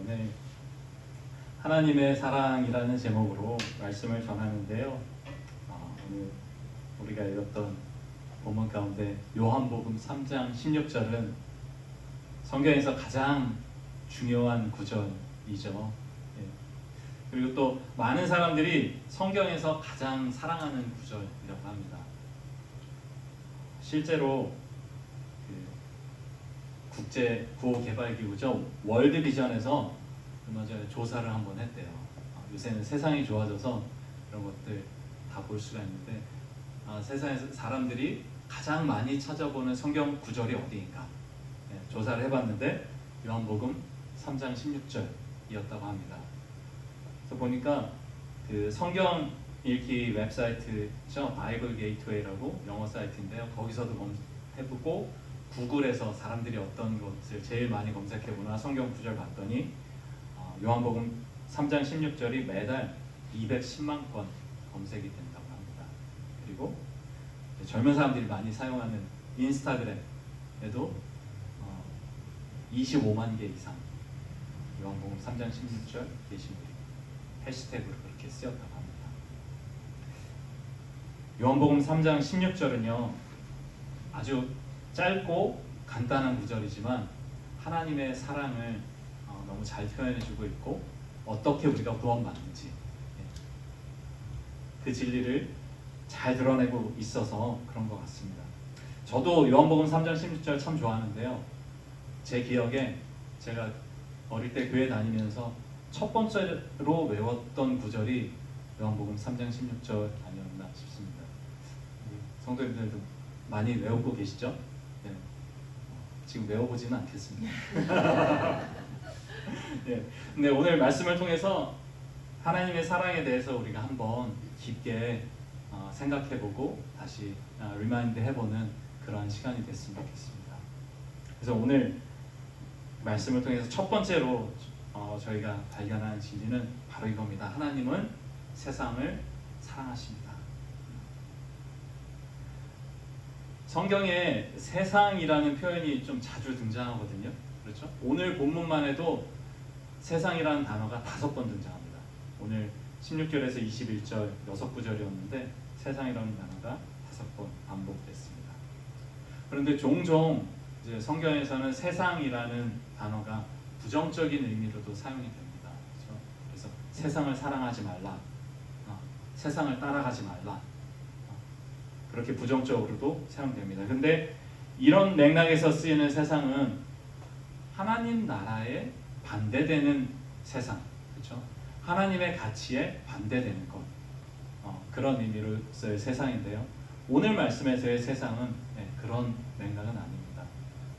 오늘 하나님의 사랑이라는 제목으로 말씀을 전하는데요. 오늘 우리가 읽었던 본문 가운데 요한복음 3장 16절은 성경에서 가장 중요한 구절이죠. 그리고 또 많은 사람들이 성경에서 가장 사랑하는 구절이라고 합니다. 실제로 국제 구호개발기구죠. 월드비전에서 얼마 전에 조사를 한번 했대요. 요새는 세상이 좋아져서 그런 것들 다 볼 수가 있는데 세상에서 사람들이 가장 많이 찾아보는 성경 구절이 어디인가 조사를 해봤는데 요한복음 3장 16절이었다고 합니다. 그래서 보니까 그 성경 읽기 웹사이트죠. 바이블 게이트웨이라고 영어 사이트인데요. 거기서도 해보고 구글에서 사람들이 어떤 것을 제일 많이 검색해보나 성경 구절 봤더니 요한복음 3장 16절이 매달 210만 건 검색이 된다고 합니다. 그리고 젊은 사람들이 많이 사용하는 인스타그램에도 25만 개 이상 요한복음 3장 16절 게시물이 해시태그로 그렇게 쓰였다고 합니다. 요한복음 3장 16절은요 아주 짧고 간단한 구절이지만 하나님의 사랑을 너무 잘 표현해주고 있고 어떻게 우리가 구원받는지 그 진리를 잘 드러내고 있어서 그런 것 같습니다. 저도 요한복음 3장 16절 참 좋아하는데요. 제 기억에 제가 어릴 때 교회 다니면서 첫 번째로 외웠던 구절이 요한복음 3장 16절 아니었나 싶습니다. 성도님들도 많이 외우고 계시죠? 네. 지금 외워보지는 않겠습니다. 네. 근데 오늘 말씀을 통해서 하나님의 사랑에 대해서 우리가 한번 깊게 생각해보고 다시 리마인드 해보는 그런 시간이 됐으면 좋겠습니다. 그래서 오늘 말씀을 통해서 첫 번째로 저희가 발견하는 진리는 바로 이겁니다. 하나님은 세상을 사랑하십니다. 성경에 세상이라는 표현이 좀 자주 등장하거든요. 그렇죠? 오늘 본문만 해도 세상이라는 단어가 5번 등장합니다. 오늘 16절에서 21절 6구절이었는데 세상이라는 단어가 5번 반복됐습니다. 그런데 종종 이제 성경에서는 세상이라는 단어가 부정적인 의미로도 사용이 됩니다. 그렇죠? 그래서 세상을 사랑하지 말라, 세상을 따라가지 말라, 그렇게 부정적으로도 사용됩니다. 근데 이런 맥락에서 쓰이는 세상은 하나님 나라에 반대되는 세상, 그렇죠? 하나님의 가치에 반대되는 것, 그런 의미로서의 세상인데요. 오늘 말씀에서의 세상은 그런 맥락은 아닙니다.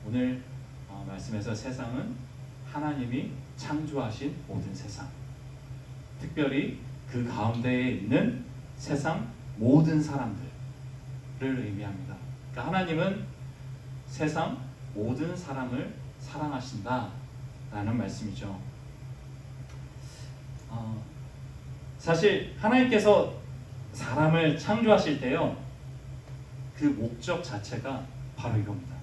오늘 말씀에서 세상은 하나님이 창조하신 모든 세상, 특별히 그 가운데에 있는 세상 모든 사람들을 의미합니다. 그러니까 하나님은 세상 모든 사람을 사랑하신다라는 말씀이죠. 사실 하나님께서 사람을 창조하실 때요, 그 목적 자체가 바로 이겁니다.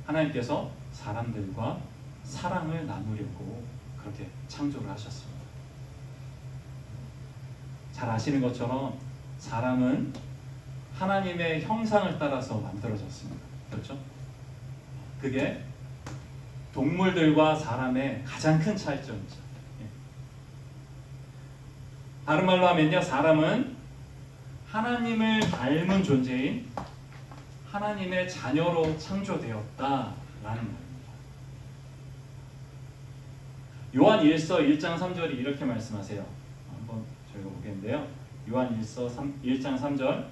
하나님께서 사람들과 사랑을 나누려고 그렇게 창조를 하셨습니다. 잘 아시는 것처럼 사람은 하나님의 형상을 따라서 만들어졌습니다. 그렇죠? 그게 동물들과 사람의 가장 큰 차이점이죠. 다른 말로 하면요, 사람은 하나님을 닮은 존재인 하나님의 자녀로 창조되었다라는 말입니다. 요한 1서 1장 3절이 이렇게 말씀하세요. 한번 저희가 보겠는데요. 요한 1장 3절,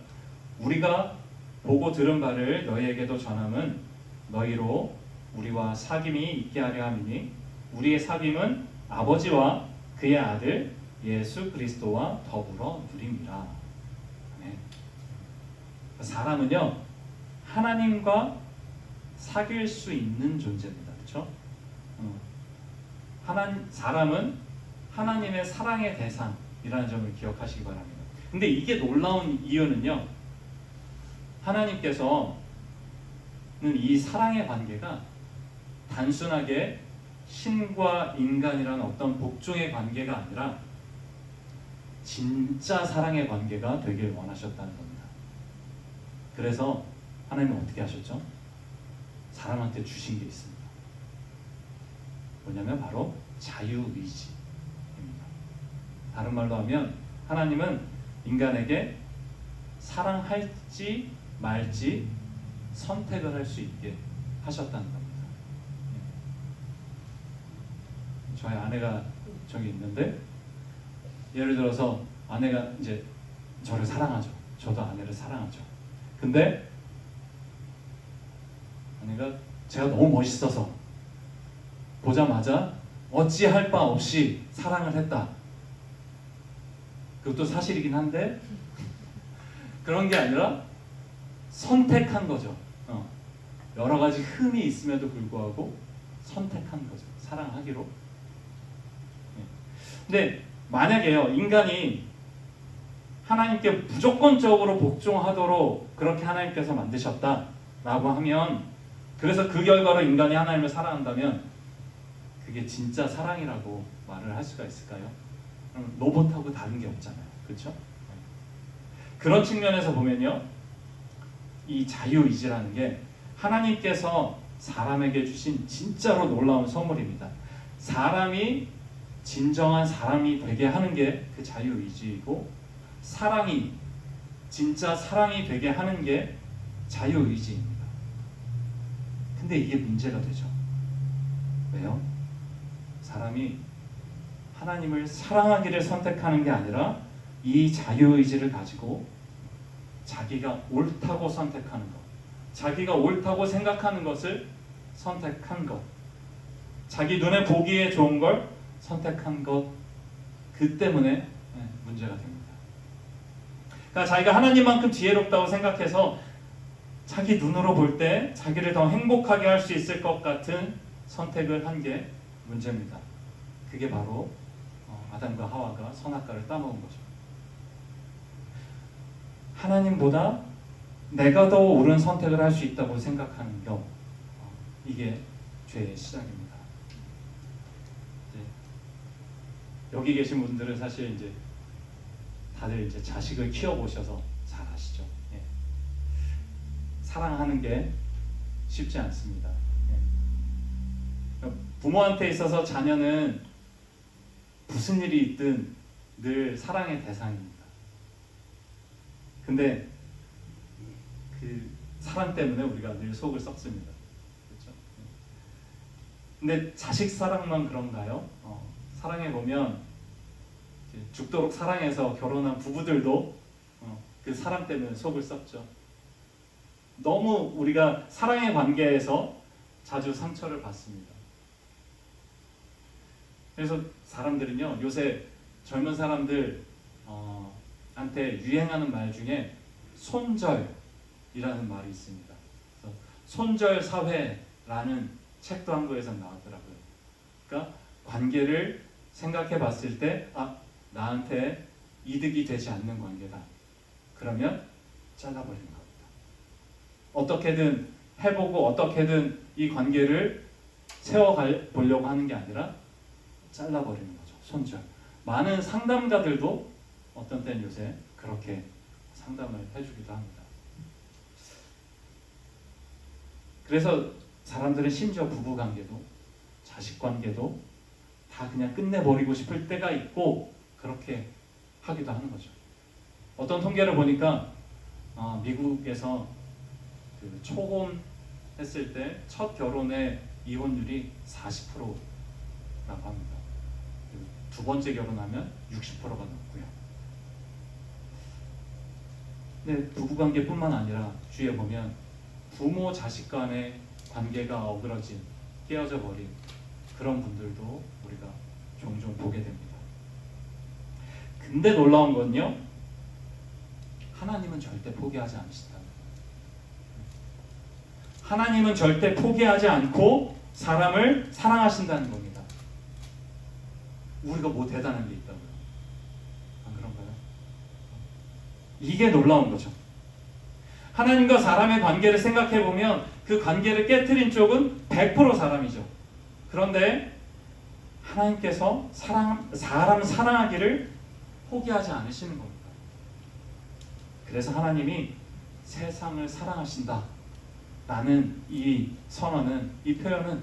우리가 보고 들은 바를 너희에게도 전함은 너희로 우리와 사귐이 있게 하려 함이니 우리의 사귐은 아버지와 그의 아들 예수 그리스도와 더불어 누림이라. 네. 사람은요 하나님과 사귈 수 있는 존재입니다. 그렇죠? 사람은 하나님의 사랑의 대상이라는 점을 기억하시기 바랍니다. 근데 이게 놀라운 이유는요, 하나님께서는 이 사랑의 관계가 단순하게 신과 인간이라는 어떤 복종의 관계가 아니라 진짜 사랑의 관계가 되길 원하셨다는 겁니다. 그래서 하나님은 어떻게 하셨죠? 사람한테 주신 게 있습니다. 뭐냐면 바로 자유의지입니다. 다른 말로 하면 하나님은 인간에게 사랑할지 말지 선택을 할 수 있게 하셨다는 겁니다. 저희 아내가 저기 있는데 예를 들어서 아내가 이제 저를 사랑하죠. 저도 아내를 사랑하죠. 근데 아내가 제가 너무 멋있어서 보자마자 어찌할 바 없이 사랑을 했다. 그것도 사실이긴 한데 그런 게 아니라 선택한 거죠. 여러 가지 흠이 있음에도 불구하고 선택한 거죠. 사랑하기로. 근데 만약에요, 인간이 하나님께 무조건적으로 복종하도록 그렇게 하나님께서 만드셨다라고 하면, 그래서 그 결과로 인간이 하나님을 사랑한다면 그게 진짜 사랑이라고 말을 할 수가 있을까요? 그럼 로봇하고 다른 게 없잖아요. 그렇죠? 그런 측면에서 보면요, 이 자유의지라는 게 하나님께서 사람에게 주신 진짜로 놀라운 선물입니다. 사람이 진정한 사람이 되게 하는 게 그 자유의지이고, 사랑이 진짜 사랑이 되게 하는 게 자유의지입니다. 근데 이게 문제가 되죠. 왜요? 사람이 하나님을 사랑하기를 선택하는 게 아니라 이 자유의지를 가지고 자기가 옳다고 선택하는 것, 자기가 옳다고 생각하는 것을 선택한 것, 자기 눈에 보기에 좋은 걸 선택한 것, 그 때문에 문제가 됩니다. 그러니까 자기가 하나님만큼 지혜롭다고 생각해서 자기 눈으로 볼 때 자기를 더 행복하게 할 수 있을 것 같은 선택을 한 게 문제입니다. 그게 바로 아담과 하와가 선악과를 따먹은 거죠. 하나님보다 내가 더 옳은 선택을 할 수 있다고 생각하는 것, 이게 죄의 시작입니다. 여기 계신 분들은 사실 이제 다들 이제 자식을 키워보셔서 잘 아시죠. 예. 사랑하는 게 쉽지 않습니다. 예. 부모한테 있어서 자녀는 무슨 일이 있든 늘 사랑의 대상입니다. 근데 그 사랑 때문에 우리가 늘 속을 썩습니다. 그렇죠? 근데 자식 사랑만 그런가요? 사랑해 보면 죽도록 사랑해서 결혼한 부부들도 그 사랑 때문에 속을 썩죠. 너무 우리가 사랑의 관계에서 자주 상처를 받습니다. 그래서 사람들은요, 요새 젊은 사람들 한테 유행하는 말 중에 손절이라는 말이 있습니다. 그래서 손절 사회라는 책도 한국에서 나왔더라고요. 그러니까 관계를 생각해 봤을 때 나한테 이득이 되지 않는 관계다. 그러면 잘라버리는 겁니다. 어떻게든 해보고 어떻게든 이 관계를 세워보려고 하는 게 아니라 잘라버리는 거죠. 손절. 많은 상담가들도 어떤 때는 요새 그렇게 상담을 해주기도 합니다. 그래서 사람들은 심지어 부부관계도 자식관계도 다 그냥 끝내버리고 싶을 때가 있고 그렇게 하기도 하는 거죠. 어떤 통계를 보니까 미국에서 그 초혼했을 때 첫 결혼의 이혼율이 40%라고 합니다. 두 번째 결혼하면 60%가 넘고요. 근데 부부관계뿐만 아니라 주위에 보면 부모 자식 간의 관계가 어그러진, 깨어져 버린 그런 분들도 우리가 종종 보게 됩니다. 근데 놀라운 건요, 하나님은 절대 포기하지 않으신다. 하나님은 절대 포기하지 않고 사람을 사랑하신다는 겁니다. 우리가 뭐 대단한 게 있다고요? 안 그런가요? 이게 놀라운 거죠. 하나님과 사람의 관계를 생각해 보면 그 관계를 깨트린 쪽은 100% 사람이죠. 그런데 하나님께서 사람 사랑하기를 포기하지 않으시는 겁니다. 그래서 하나님이 세상을 사랑하신다 라는 이 선언은, 이 표현은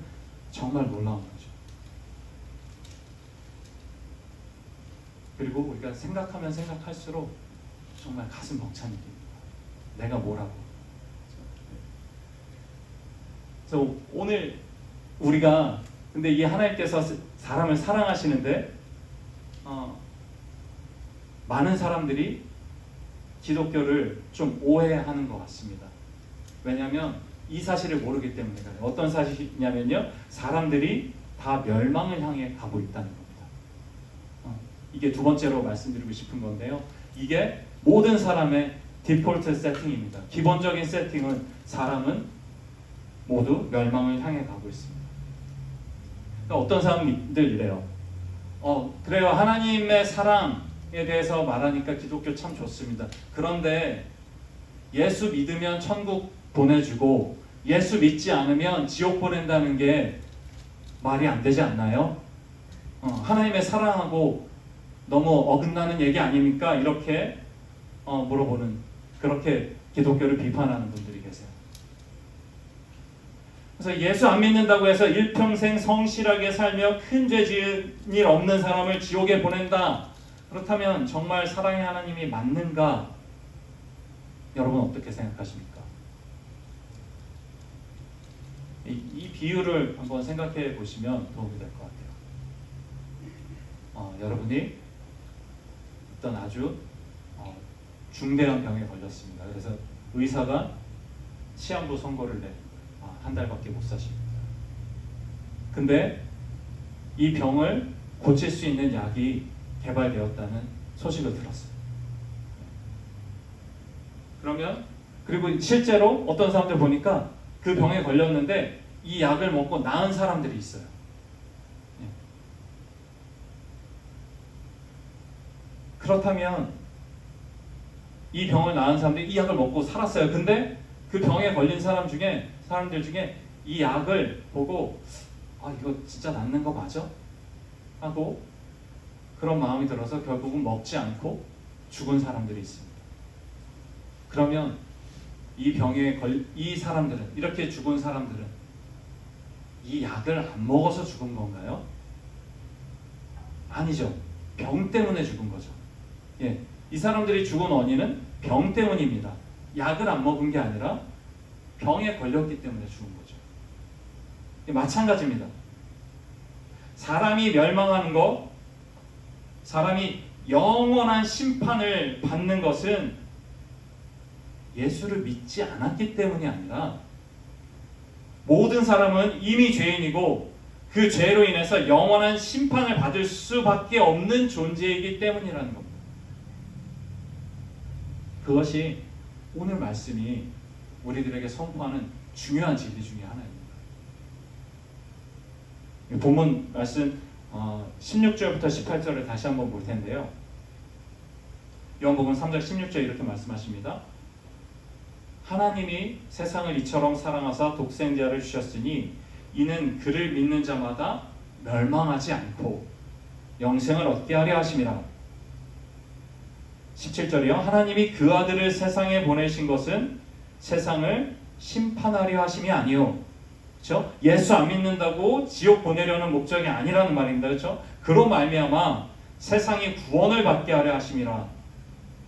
정말 놀라운 거죠. 그리고 우리가 생각하면 생각할수록 정말 가슴 벅찬 일입니다. 내가 뭐라고. 그래서 오늘 우리가 근데 이 하나님께서 사람을 사랑하시는데 많은 사람들이 기독교를 좀 오해하는 것 같습니다. 왜냐하면 이 사실을 모르기 때문에 그래요. 어떤 사실이냐면요, 사람들이 다 멸망을 향해 가고 있다는 겁니다. 이게 두 번째로 말씀드리고 싶은 건데요, 이게 모든 사람의 디폴트 세팅입니다. 기본적인 세팅은 사람은 모두 멸망을 향해 가고 있습니다. 그러니까 어떤 사람들 이래요. 그래요, 하나님의 사랑에 대해서 말하니까 기독교 참 좋습니다. 그런데 예수 믿으면 천국 보내주고 예수 믿지 않으면 지옥 보낸다는 게 말이 안 되지 않나요? 하나님의 사랑하고 너무 어긋나는 얘기 아닙니까? 이렇게 물어보는, 그렇게 기독교를 비판하는 분들이 계세요. 그래서 예수 안 믿는다고 해서 일평생 성실하게 살며 큰 죄 지은 일 없는 사람을 지옥에 보낸다. 그렇다면 정말 사랑의 하나님이 맞는가? 여러분 어떻게 생각하십니까? 이 비유를 한번 생각해 보시면 도움이 될 것 같아요. 여러분이 어떤 아주 중대한 병에 걸렸습니다. 그래서 의사가 시한부 선고를 내 한 달밖에 못 사십니다. 근데 이 병을 고칠 수 있는 약이 개발되었다는 소식을 들었어요. 그리고 실제로 어떤 사람들 보니까 그 병에 걸렸는데 이 약을 먹고 나은 사람들이 있어요. 그렇다면 이 병을 나은 사람들이 이 약을 먹고 살았어요. 근데 그 병에 걸린 사람들 중에 이 약을 보고 이거 진짜 낫는 거 맞아? 하고 그런 마음이 들어서 결국은 먹지 않고 죽은 사람들이 있습니다. 그러면 이 사람들은, 이렇게 죽은 사람들은 이 약을 안 먹어서 죽은 건가요? 아니죠. 병 때문에 죽은 거죠. 이 사람들이 죽은 원인은 병 때문입니다. 약을 안 먹은 게 아니라 병에 걸렸기 때문에 죽은 거죠. 마찬가지입니다. 사람이 멸망하는 것, 사람이 영원한 심판을 받는 것은 예수를 믿지 않았기 때문이 아니라 모든 사람은 이미 죄인이고 그 죄로 인해서 영원한 심판을 받을 수밖에 없는 존재이기 때문이라는 겁니다. 그것이 오늘 말씀이 우리들에게 선포하는 중요한 진리 중에 하나입니다. 본문 말씀 16절부터 18절을 다시 한번 볼 텐데요. 요한복음 3장 16절 이렇게 말씀하십니다. 하나님이 세상을 이처럼 사랑하사 독생자를 주셨으니 이는 그를 믿는 자마다 멸망하지 않고 영생을 얻게 하려 하심이라. 17절이요. 하나님이 그 아들을 세상에 보내신 것은 세상을 심판하려 하심이 아니요. 그렇죠? 예수 안 믿는다고 지옥 보내려는 목적이 아니라는 말입니다. 그렇죠? 그로 말미암아 세상이 구원을 받게 하려 하심이라.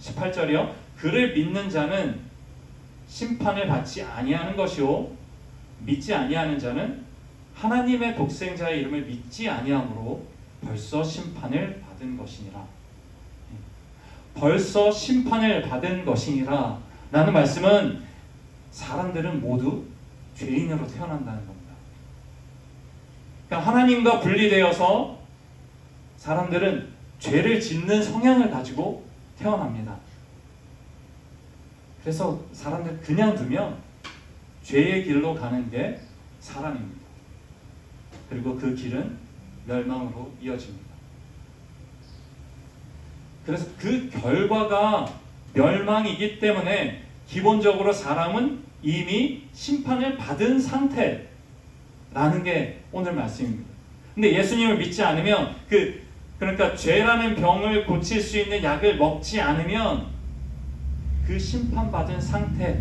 18절이요. 그를 믿는 자는 심판을 받지 아니하는 것이요 믿지 아니하는 자는 하나님의 독생자의 이름을 믿지 아니함으로 벌써 심판을 받은 것이니라. 벌써 심판을 받은 것이니라 라는 말씀은 사람들은 모두 죄인으로 태어난다는 겁니다. 그러니까 하나님과 분리되어서 사람들은 죄를 짓는 성향을 가지고 태어납니다. 그래서 사람들 그냥 두면 죄의 길로 가는 게 사람입니다. 그리고 그 길은 멸망으로 이어집니다. 그래서 그 결과가 멸망이기 때문에 기본적으로 사람은 이미 심판을 받은 상태라는 게 오늘 말씀입니다. 근데 예수님을 믿지 않으면 그러니까 죄라는 병을 고칠 수 있는 약을 먹지 않으면 그 심판받은 상태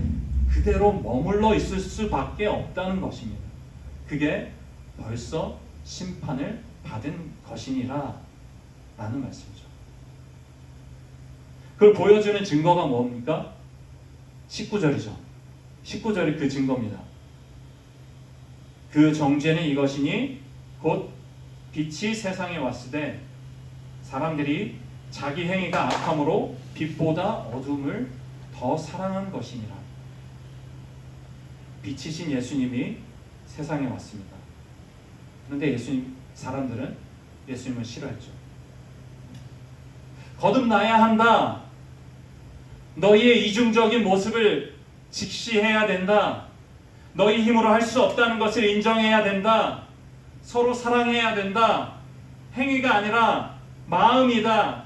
그대로 머물러 있을 수밖에 없다는 것입니다. 그게 벌써 심판을 받은 것이니라 라는 말씀이죠. 그걸 보여주는 증거가 뭡니까? 19절이죠. 19절이 그 증거입니다. 그 정죄는 이것이니 곧 빛이 세상에 왔을 때 사람들이 자기 행위가 악함으로 빛보다 어둠을 더 사랑한 것이니라. 빛이신 예수님이 세상에 왔습니다. 그런데 사람들은 예수님을 싫어했죠. 거듭나야 한다. 너희의 이중적인 모습을 직시해야 된다. 너희 힘으로 할 수 없다는 것을 인정해야 된다. 서로 사랑해야 된다. 행위가 아니라 마음이다.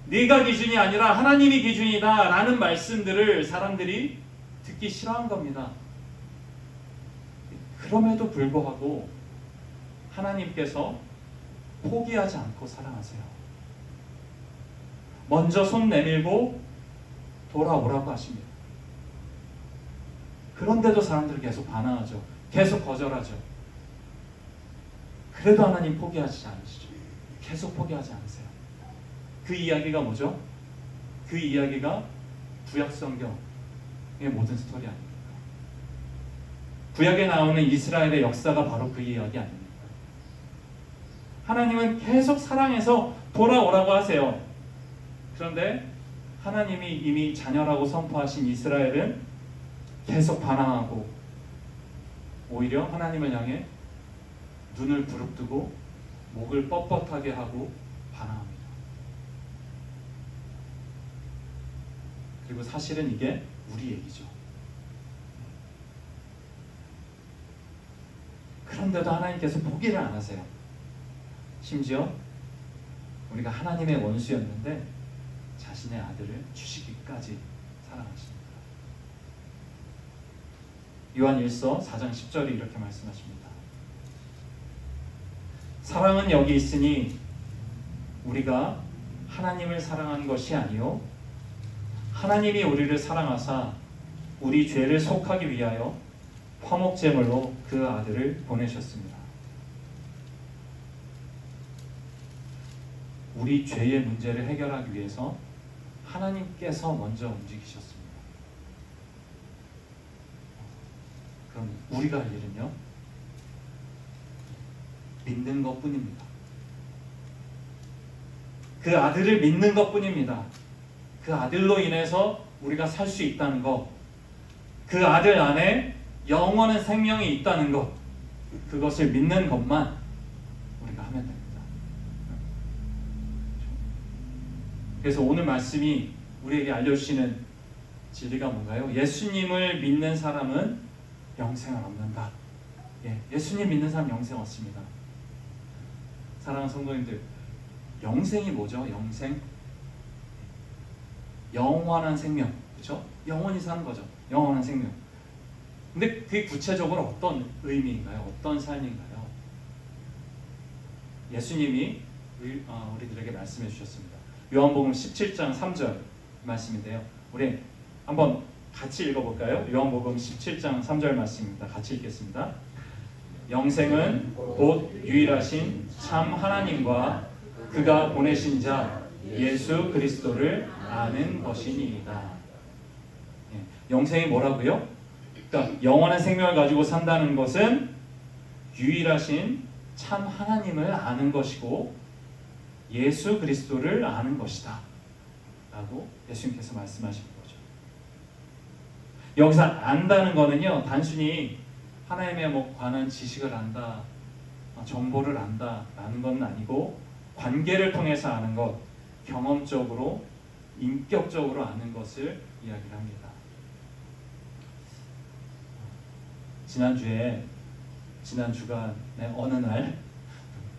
네가 기준이 아니라 하나님이 기준이다 라는 말씀들을 사람들이 듣기 싫어한 겁니다. 그럼에도 불구하고 하나님께서 포기하지 않고 사랑하세요. 먼저 손 내밀고 돌아오라고 하십니다. 그런데도 사람들은 계속 반항하죠. 계속 거절하죠. 그래도 하나님 포기하지 않으시죠. 계속 포기하지 않으세요. 그 이야기가 뭐죠? 그 이야기가 구약 성경의 모든 스토리 아닙니까? 구약에 나오는 이스라엘의 역사가 바로 그 이야기 아닙니까? 하나님은 계속 사랑해서 돌아오라고 하세요. 그런데 하나님이 이미 자녀라고 선포하신 이스라엘은 계속 반항하고 오히려 하나님을 향해 눈을 부릅뜨고 목을 뻣뻣하게 하고 반항합니다. 그리고 사실은 이게 우리 얘기죠. 그런데도 하나님께서 포기를 안 하세요. 심지어 우리가 하나님의 원수였는데 자신의 아들을 주시기까지 사랑하십니다. 요한 1서 4장 10절이 이렇게 말씀하십니다. 사랑은 여기 있으니 우리가 하나님을 사랑한 것이 아니요 하나님이 우리를 사랑하사 우리 죄를 속하기 위하여 화목제물로 그 아들을 보내셨습니다. 우리 죄의 문제를 해결하기 위해서 하나님께서 먼저 움직이셨습니다. 그럼 우리가 할 일은요? 믿는 것뿐입니다. 그 아들을 믿는 것뿐입니다. 그 아들로 인해서 우리가 살 수 있다는 것, 그 아들 안에 영원한 생명이 있다는 것, 그것을 믿는 것만 우리가 하면 됩니다. 그래서 오늘 말씀이 우리에게 알려주시는 진리가 뭔가요? 예수님을 믿는 사람은 영생을 얻는다. 예수님 믿는 사람 영생 얻습니다. 사랑하는 성도님들, 영생이 뭐죠? 영생? 영원한 생명, 그렇죠? 영원히 사는 거죠. 영원한 생명. 근데 그게 구체적으로 어떤 의미인가요? 어떤 삶인가요? 예수님이 우리들에게 말씀해 주셨습니다. 요한복음 17장 3절 말씀인데요. 우리 한번 같이 읽어볼까요? 요한복음 17장 3절 말씀입니다. 같이 읽겠습니다. 영생은 곧 유일하신 참 하나님과 그가 보내신 자 예수 그리스도를 아는 것이니이다. 영생이 뭐라고요? 그러니까 영원한 생명을 가지고 산다는 것은 유일하신 참 하나님을 아는 것이고 예수 그리스도를 아는 것이다 라고 예수님께서 말씀하신 거죠. 여기서 안다는 거는요, 단순히 하나님의 관한 지식을 안다, 정보를 안다 라는 건 아니고 관계를 통해서 아는 것, 경험적으로 인격적으로 아는 것을 이야기를 합니다. 지난 주간에 어느 날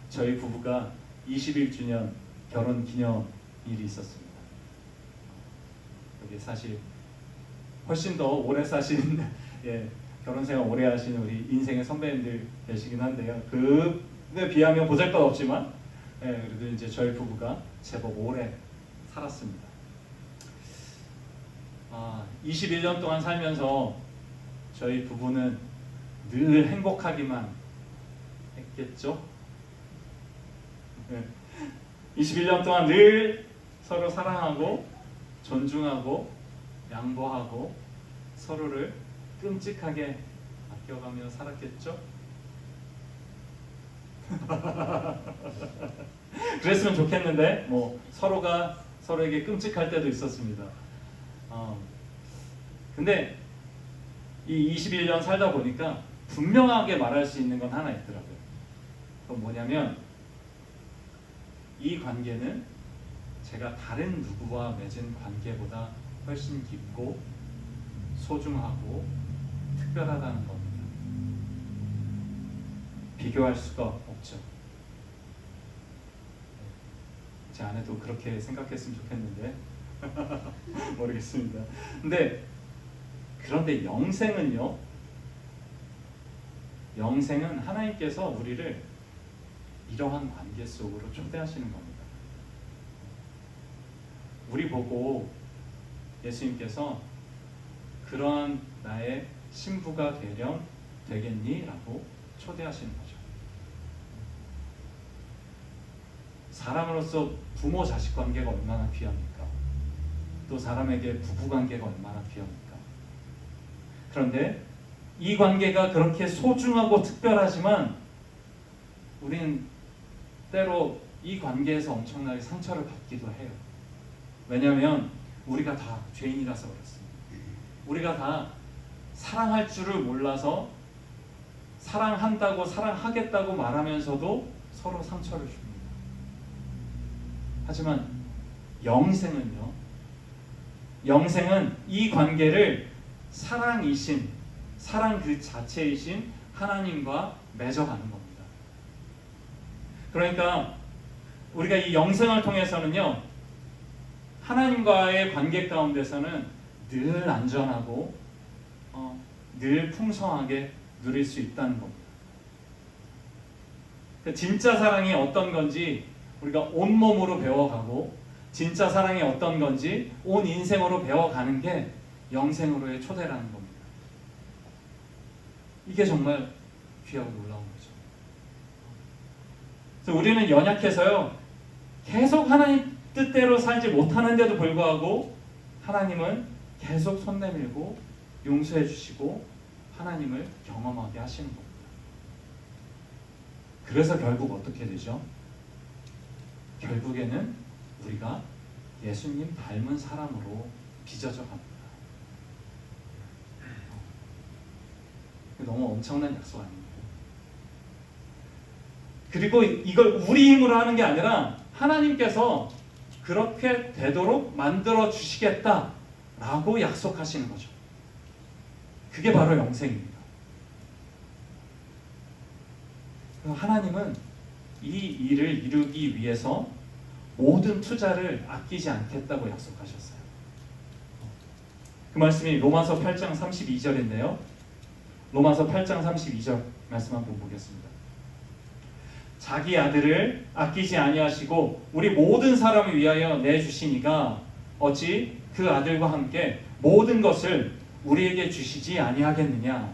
저희 부부가 21주년 결혼 기념일이 있었습니다. 여기 사실 훨씬 더 오래 사신 결혼 생활 오래 하신 우리 인생의 선배님들 계시긴 한데요. 그 근데 비하면 보잘것없지만 그래도 이제 저희 부부가 제법 오래 살았습니다. 21년 동안 살면서 저희 부부는 늘 행복하기만 했겠죠? 21년 동안 늘 서로 사랑하고 존중하고 양보하고 서로를 끔찍하게 아껴가며 살았겠죠? 그랬으면 좋겠는데 뭐 서로가 서로에게 끔찍할 때도 있었습니다. 근데 이 21년 살다 보니까 분명하게 말할 수 있는 건 하나 있더라고요. 그건 뭐냐면 이 관계는 제가 다른 누구와 맺은 관계보다 훨씬 깊고 소중하고 특별하다는 겁니다. 비교할 수가 없죠. 제 아내도 그렇게 생각했으면 좋겠는데 모르겠습니다. 그런데 영생은요, 영생은 하나님께서 우리를 이러한 관계 속으로 초대하시는 겁니다. 우리 보고 예수님께서 그러한 나의 신부가 되겠니? 라고 초대하시는 거죠. 사람으로서 부모 자식 관계가 얼마나 귀합니까? 또 사람에게 부부 관계가 얼마나 귀합니까? 그런데 이 관계가 그렇게 소중하고 특별하지만 우리는 때로 이 관계에서 엄청나게 상처를 받기도 해요. 왜냐하면 우리가 다 죄인이라서 그렇습니다. 우리가 다 사랑할 줄을 몰라서 사랑한다고 사랑하겠다고 말하면서도 서로 상처를 줍니다. 하지만 영생은요, 영생은 이 관계를 사랑이신, 사랑 그 자체이신 하나님과 맺어가는 겁니다. 그러니까 우리가 이 영생을 통해서는요, 하나님과의 관계 가운데서는 늘 안전하고 늘 풍성하게 누릴 수 있다는 겁니다. 진짜 사랑이 어떤 건지 우리가 온몸으로 배워가고, 진짜 사랑이 어떤 건지 온 인생으로 배워가는 게 영생으로의 초대라는 겁니다. 이게 정말 귀하고 놀라운 거죠. 그래서 우리는 연약해서요, 계속 하나님 뜻대로 살지 못하는데도 불구하고 하나님은 계속 손 내밀고 용서해 주시고 하나님을 경험하게 하시는 겁니다. 그래서 결국 어떻게 되죠? 결국에는 우리가 예수님 닮은 사람으로 빚어져 갑니다. 너무 엄청난 약속 아닙니까? 그리고 이걸 우리 힘으로 하는 게 아니라 하나님께서 그렇게 되도록 만들어 주시겠다라고 약속하시는 거죠. 그게 바로 영생입니다. 하나님은 이 일을 이루기 위해서 모든 투자를 아끼지 않겠다고 약속하셨어요. 그 말씀이 로마서 8장 32절인데요. 로마서 8장 32절 말씀 한번 보겠습니다. 자기 아들을 아끼지 아니하시고 우리 모든 사람을 위하여 내주시니가 어찌 그 아들과 함께 모든 것을 우리에게 주시지 아니하겠느냐.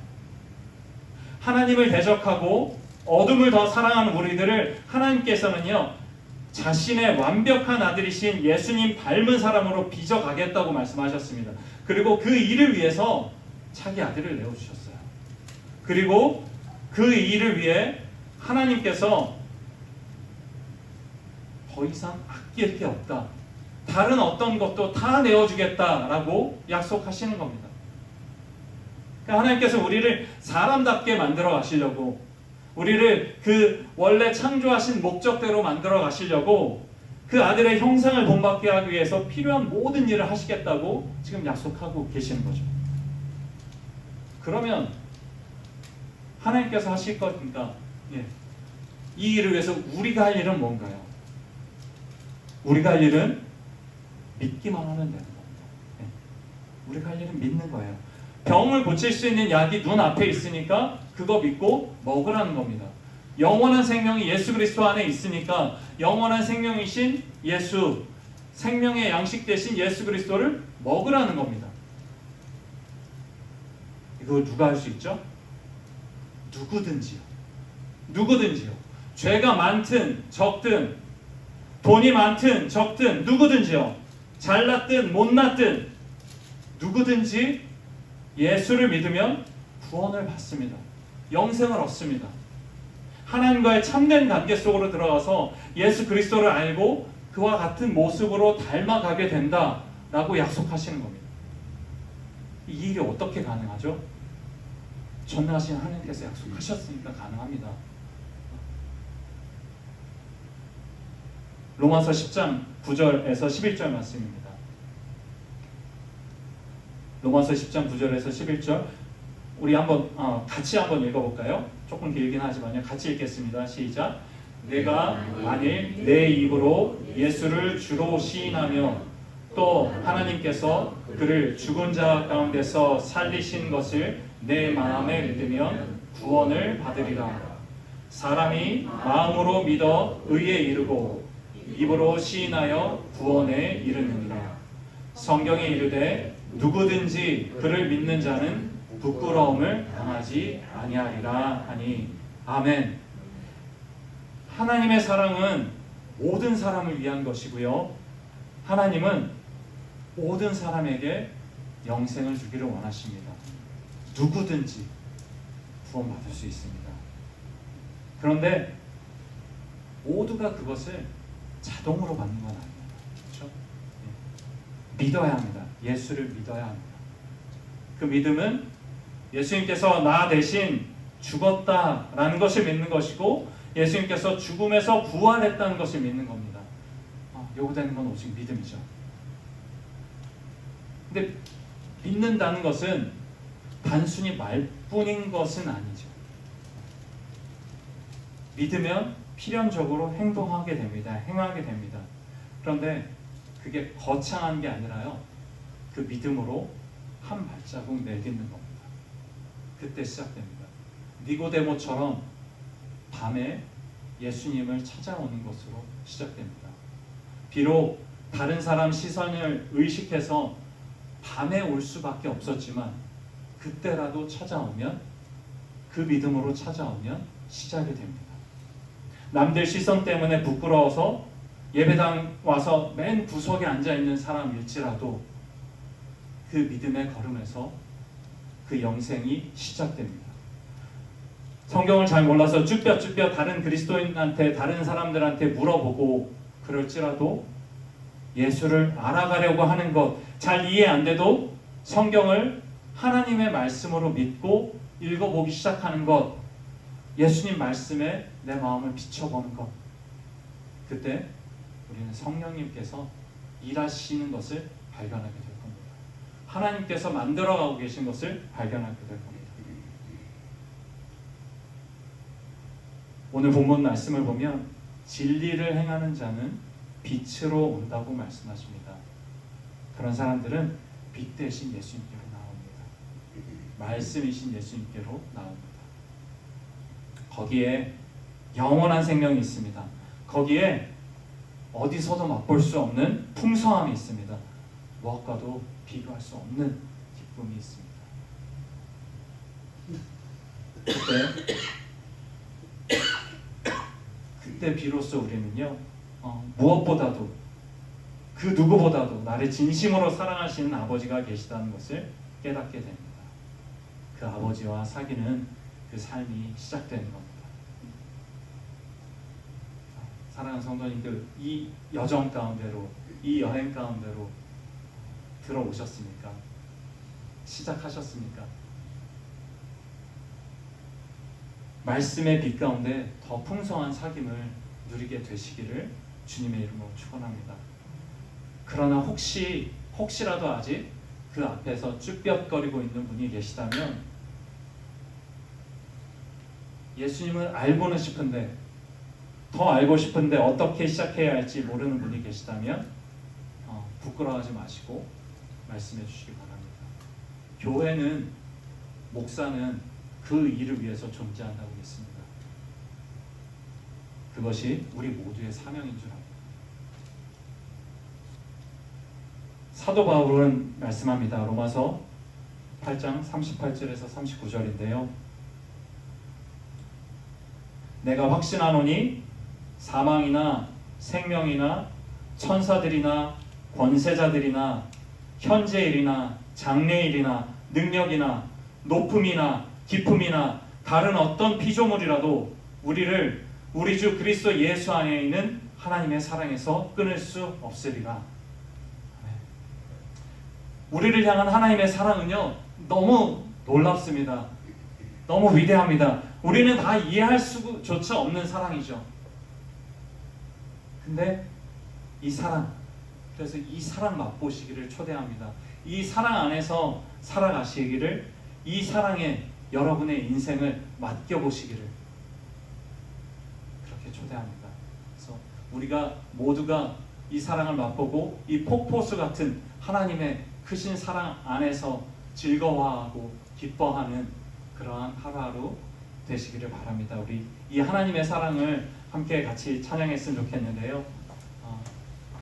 하나님을 대적하고 어둠을 더 사랑하는 우리들을 하나님께서는요, 자신의 완벽한 아들이신 예수님 닮은 사람으로 빚어가겠다고 말씀하셨습니다. 그리고 그 일을 위해서 자기 아들을 내어주셨어요. 그리고 그 일을 위해 하나님께서 더 이상 아낄 게 없다, 다른 어떤 것도 다 내어주겠다라고 약속하시는 겁니다. 그러니까 하나님께서 우리를 사람답게 만들어 가시려고, 우리를 그 원래 창조하신 목적대로 만들어 가시려고 그 아들의 형상을 본받게 하기 위해서 필요한 모든 일을 하시겠다고 지금 약속하고 계시는 거죠. 그러면 하나님께서 하실 거니까 이 일을 위해서 우리가 할 일은 뭔가요? 우리가 할 일은 믿기만 하면 되는 겁니다. 우리가 할 일은 믿는 거예요. 병을 고칠 수 있는 약이 눈앞에 있으니까 그거 믿고 먹으라는 겁니다. 영원한 생명이 예수 그리스도 안에 있으니까 영원한 생명이신 예수, 생명의 양식 대신 예수 그리스도를 먹으라는 겁니다. 이걸 누가 할 수 있죠? 누구든지요. 누구든지요. 죄가 많든 적든, 돈이 많든 적든, 누구든지요. 잘났든 못났든 누구든지 예수를 믿으면 구원을 받습니다. 영생을 얻습니다. 하나님과의 참된 관계 속으로 들어가서 예수 그리스도를 알고 그와 같은 모습으로 닮아가게 된다라고 약속하시는 겁니다. 이 일이 어떻게 가능하죠? 전능하신 하나님께서 약속하셨으니까 가능합니다. 로마서 10장 9절에서 11절 말씀입니다. 로마서 10장 9절에서 11절 우리 같이 한번 읽어볼까요? 조금 길긴 하지만요. 같이 읽겠습니다. 시작. 내가 만일 내 입으로 예수를 주로 시인하며 또 하나님께서 그를 죽은 자 가운데서 살리신 것을 내 마음에 믿으면 구원을 받으리라. 사람이 마음으로 믿어 의에 이르고 입으로 시인하여 구원에 이르느니라. 성경에 이르되 누구든지 그를 믿는 자는 부끄러움을 당하지 아니하리라 하니. 아멘. 하나님의 사랑은 모든 사람을 위한 것이고요. 하나님은 모든 사람에게 영생을 주기를 원하십니다. 누구든지 구원받을 수 있습니다. 그런데 모두가 그것을 자동으로 받는 건 아닙니다. 그렇죠? 믿어야 합니다. 예수를 믿어야 합니다. 그 믿음은 예수님께서 나 대신 죽었다라는 것을 믿는 것이고 예수님께서 죽음에서 부활했다는 것을 믿는 겁니다. 요구되는 건 오직 믿음이죠. 근데 믿는다는 것은 단순히 말뿐인 것은 아니죠. 믿으면 필연적으로 행동하게 됩니다. 행하게 됩니다. 그런데 그게 거창한 게 아니라요. 그 믿음으로 한 발자국 내딛는 겁니다. 그때 시작됩니다. 니고데모처럼 밤에 예수님을 찾아오는 것으로 시작됩니다. 비록 다른 사람 시선을 의식해서 밤에 올 수밖에 없었지만 그때라도 찾아오면, 그 믿음으로 찾아오면 시작이 됩니다. 남들 시선 때문에 부끄러워서 예배당 와서 맨 구석에 앉아있는 사람일지라도 그 믿음의 걸음에서 그 영생이 시작됩니다. 성경을 잘 몰라서 쭈뼛쭈뼛 다른 그리스도인한테, 다른 사람들한테 물어보고 그럴지라도 예수를 알아가려고 하는 것, 잘 이해 안 돼도 성경을 하나님의 말씀으로 믿고 읽어보기 시작하는 것, 예수님 말씀에 내 마음을 비춰보는 것, 그때 우리는 성령님께서 일하시는 것을 발견하게 될 겁니다. 하나님께서 만들어가고 계신 것을 발견하게 될 겁니다. 오늘 본문 말씀을 보면 진리를 행하는 자는 빛으로 온다고 말씀하십니다. 그런 사람들은 빛 대신 예수님께로 나옵니다. 말씀이신 예수님께로 나옵니다. 거기에 영원한 생명이 있습니다. 거기에 어디서도 맛볼 수 없는 풍성함이 있습니다. 무엇과도 비교할 수 없는 기쁨이 있습니다. 그때 비로소 우리는요, 무엇보다도 그 누구보다도 나를 진심으로 사랑하시는 아버지가 계시다는 것을 깨닫게 됩니다. 그 아버지와 사귀는 그 삶이 시작되는 겁니다. 사랑하는 성도님들, 이 여정 가운데로, 이 여행 가운데로 들어오셨습니까? 시작하셨습니까? 말씀의 빛 가운데 더 풍성한 사귐을 누리게 되시기를 주님의 이름으로 축원합니다. 그러나 혹시라도 아직 그 앞에서 쭈뼛거리고 있는 분이 계시다면, 예수님을 알고는 싶은데, 더 알고 싶은데 어떻게 시작해야 할지 모르는 분이 계시다면 부끄러워하지 마시고 말씀해 주시기 바랍니다. 교회는, 목사는 그 일을 위해서 존재한다고 믿습니다. 그것이 우리 모두의 사명인 줄 압니다. 사도 바울은 말씀합니다. 로마서 8장 38절에서 39절인데요. 내가 확신하노니 사망이나 생명이나 천사들이나 권세자들이나 현재일이나 장래일이나 능력이나 높음이나 깊음이나 다른 어떤 피조물이라도 우리를 우리 주 그리스도 예수 안에 있는 하나님의 사랑에서 끊을 수 없으리라. 우리를 향한 하나님의 사랑은요, 너무 놀랍습니다. 너무 위대합니다. 우리는 다 이해할 수조차 없는 사랑이죠. 근데 이 사랑, 그래서 이 사랑 맛보시기를 초대합니다. 이 사랑 안에서 살아가시기를, 이 사랑에 여러분의 인생을 맡겨보시기를 그렇게 초대합니다. 그래서 우리가 모두가 이 사랑을 맛보고 이 폭포수 같은 하나님의 크신 사랑 안에서 즐거워하고 기뻐하는 그러한 하루하루 되시기를 바랍니다. 우리 이 하나님의 사랑을 함께 같이 찬양했으면 좋겠는데요.